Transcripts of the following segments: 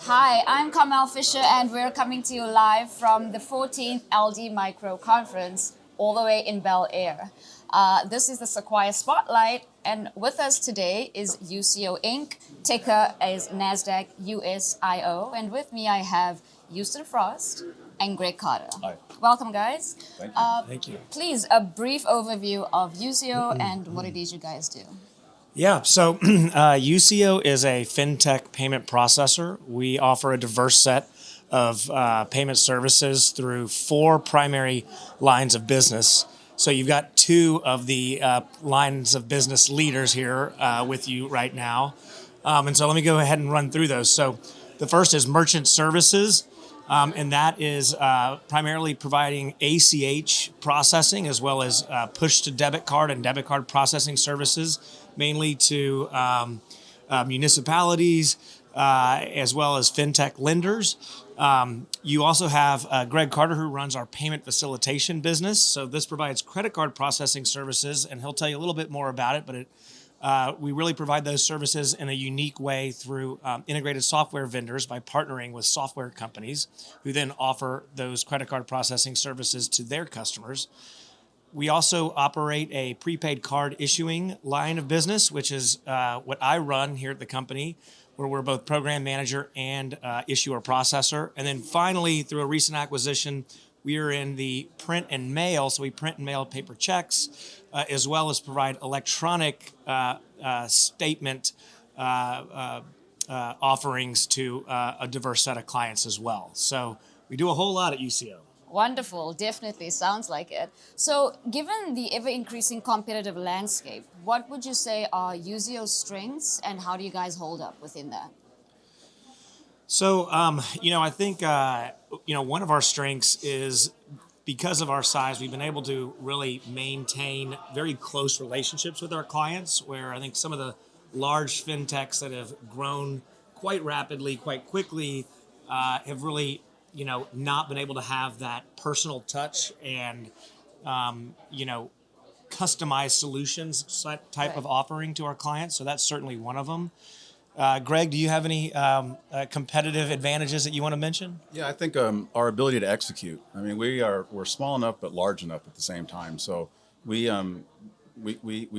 Hi, I'm Kamal Fisher, and we're coming to you live from the 14th LD Micro Conference, all the way in Bel Air. This is the Sequire Spotlight, and with us today is Usio Inc., ticker is NASDAQ USIO, and with me I have Houston Frost and Greg Carter. Hi. Welcome, guys. Thank you. Thank you. Please, a brief overview of Usio and what it is you guys do. Yeah, so Usio is a fintech payment processor. We offer a diverse set of payment services through four primary lines of business. So you've got two of the lines of business leaders here with you right now. And so let me go ahead and run through those. So the first is merchant services. And that is primarily providing ACH processing as well as push to debit card and debit card processing services, mainly to municipalities as well as fintech lenders. You also have Greg Carter, who runs our payment facilitation business. So this provides credit card processing services, and he'll tell you a little bit more about it, but we really provide those services in a unique way through integrated software vendors by partnering with software companies who then offer those credit card processing services to their customers. We also operate a prepaid card issuing line of business, which is what I run here at the company, where we're both program manager and issuer processor. And then finally, through a recent acquisition, we are in the print and mail, so we print and mail paper checks, as well as provide electronic statement offerings to a diverse set of clients as well. So we do a whole lot at UCO. Wonderful, definitely sounds like it. So, given the ever-increasing competitive landscape, what would you say are Usio's strengths, and how do you guys hold up within that? So, I think, one of our strengths is because of our size, we've been able to really maintain very close relationships with our clients, where I think some of the large fintechs that have grown quite rapidly, quite quickly, have really, not been able to have that personal touch and, customized solutions type of offering to our clients. So that's certainly one of them. Greg, do you have any competitive advantages that you want to mention? Yeah, I think our ability to execute. I mean, we're small enough but large enough at the same time. So we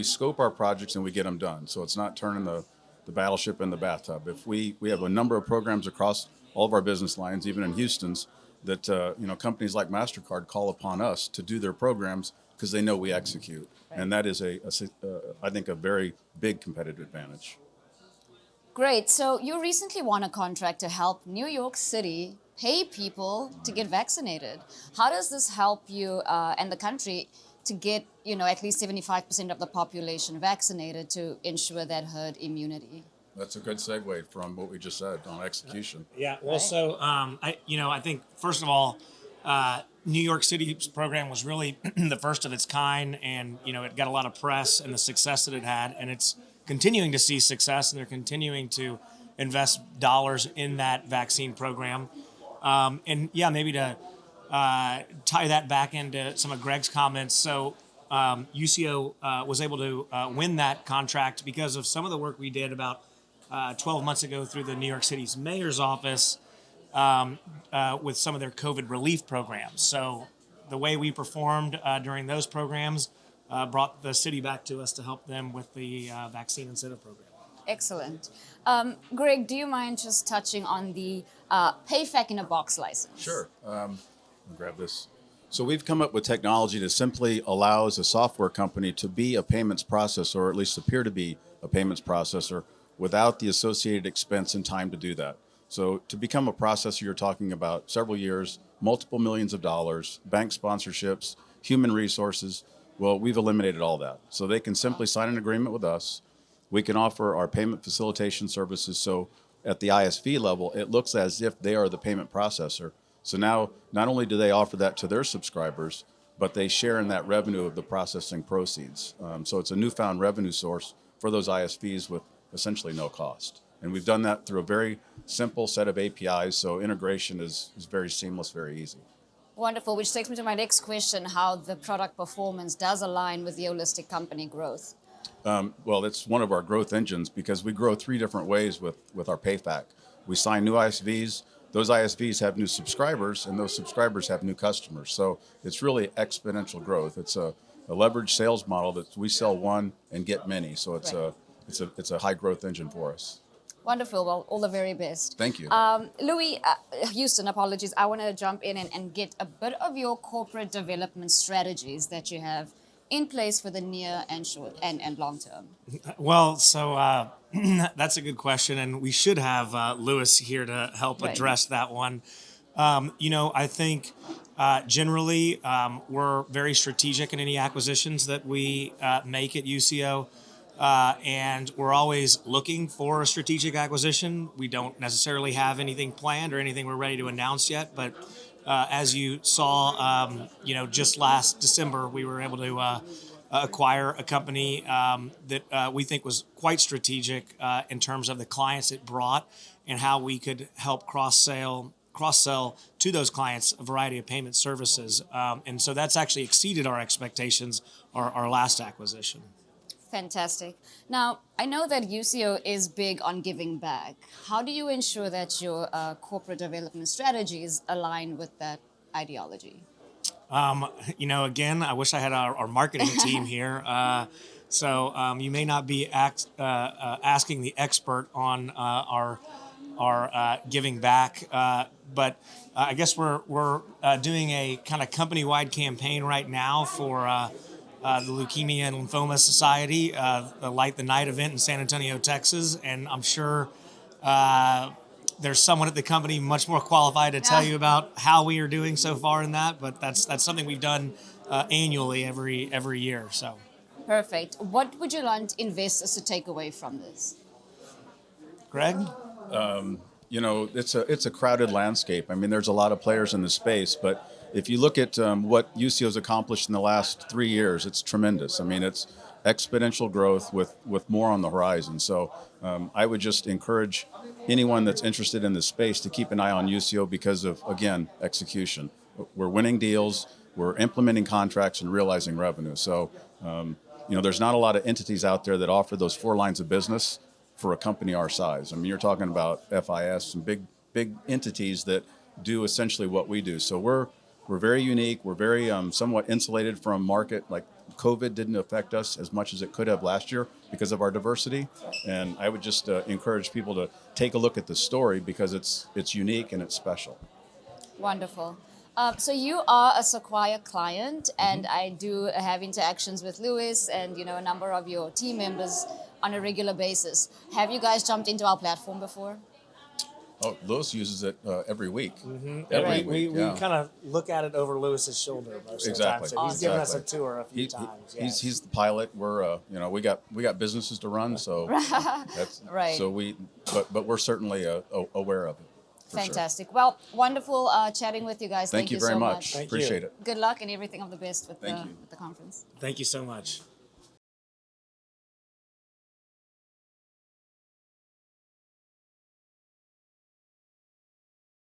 scope our projects and we get them done. So it's not turning the battleship in the bathtub. If we have a number of programs across all of our business lines, even in Houston's, that companies like MasterCard call upon us to do their programs because they know we execute, and that is I think a very big competitive advantage. Great. So, you recently won a contract to help New York City pay people to get vaccinated. How does this help you and the country to get, at least 75% of the population vaccinated to ensure that herd immunity? That's a good segue from what we just said on execution. Yeah. Well, so I think first of all, New York City's program was really the first of its kind, and it got a lot of press and the success that it had, and it's continuing to see success, and they're continuing to invest dollars in that vaccine program. Maybe to tie that back into some of Greg's comments. So UCO was able to win that contract because of some of the work we did about 12 months ago through the New York City's mayor's office with some of their COVID relief programs. So the way we performed during those programs brought the city back to us to help them with the vaccine incentive program. Excellent. Greg, do you mind just touching on the PayFac in a Box license? Sure. I'll grab this. So we've come up with technology that simply allows a software company to be a payments processor, or at least appear to be a payments processor, without the associated expense and time to do that. So to become a processor, you're talking about several years, multiple millions of dollars, bank sponsorships, human resources. Well, we've eliminated all that. So they can simply sign an agreement with us. We can offer our payment facilitation services. So at the ISV level, it looks as if they are the payment processor. So now, not only do they offer that to their subscribers, but they share in that revenue of the processing proceeds. So it's a newfound revenue source for those ISVs with essentially no cost. And we've done that through a very simple set of APIs, so integration is very seamless, very easy. Wonderful, which takes me to my next question, how the product performance does align with the holistic company growth. Well, it's one of our growth engines because we grow three different ways with our PayFac. We sign new ISVs. Those ISVs have new subscribers, and those subscribers have new customers. So it's really exponential growth. It's a leveraged sales model that we sell one and get many. So Right. it's a high growth engine for us. Wonderful. Well, all the very best. Thank you. Louis, Houston, apologies. I want to jump in and get a bit of your corporate development strategies that you have in place for the near and short and long term. Well, so that's a good question, and we should have Lewis here to help Right. address that one. I think generally we're very strategic in any acquisitions that we make at Usio. And we're always looking for a strategic acquisition. We don't necessarily have anything planned or anything we're ready to announce yet. But as you saw, just last December, we were able to acquire a company that we think was quite strategic in terms of the clients it brought and how we could help cross-sell to those clients a variety of payment services. And so that's actually exceeded our expectations, our last acquisition. Fantastic. Now, I know that Usio is big on giving back. How do you ensure that your corporate development strategies align with that ideology? Again, I wish I had our marketing team here. So you may not be asking the expert on our giving back, but I guess we're doing a kind of company-wide campaign right now for the Leukemia and Lymphoma Society, the Light the Night event in San Antonio, Texas, and I'm sure there's someone at the company much more qualified to tell you about how we are doing so far in that. But that's something we've done annually every year. So Perfect. What would you want investors to take away from this? Greg? It's a crowded landscape. I mean, there's a lot of players in the space, but if you look at what Usio's accomplished in the last 3 years, it's tremendous. I mean, it's exponential growth with more on the horizon. So I would just encourage anyone that's interested in this space to keep an eye on Usio because of, again, execution. We're winning deals, we're implementing contracts and realizing revenue. So, there's not a lot of entities out there that offer those 4 lines of business for a company our size. I mean, you're talking about FIS and big entities that do essentially what we do. So we're very unique. We're very somewhat insulated from market. Like COVID didn't affect us as much as it could have last year because of our diversity. And I would just encourage people to take a look at the story because it's unique and it's special. Wonderful. So you are a Sequire client, and I do have interactions with Lewis and a number of your team members on a regular basis. Have you guys jumped into our platform before? Oh, Lewis uses it every week. Mm-hmm. Every We week. Yeah. kind of look at it over Lewis's shoulder most of the time. Exactly. So he's given us a tour a few times. Yes. He's the pilot. We're we got businesses to run, so that's Right. So but we're certainly aware of it. For Fantastic. Well, wonderful chatting with you guys. Sure. Thank you very so much. Thank you. Appreciate it. Good luck and everything of the best with Thank you. with the conference. Thank you so much.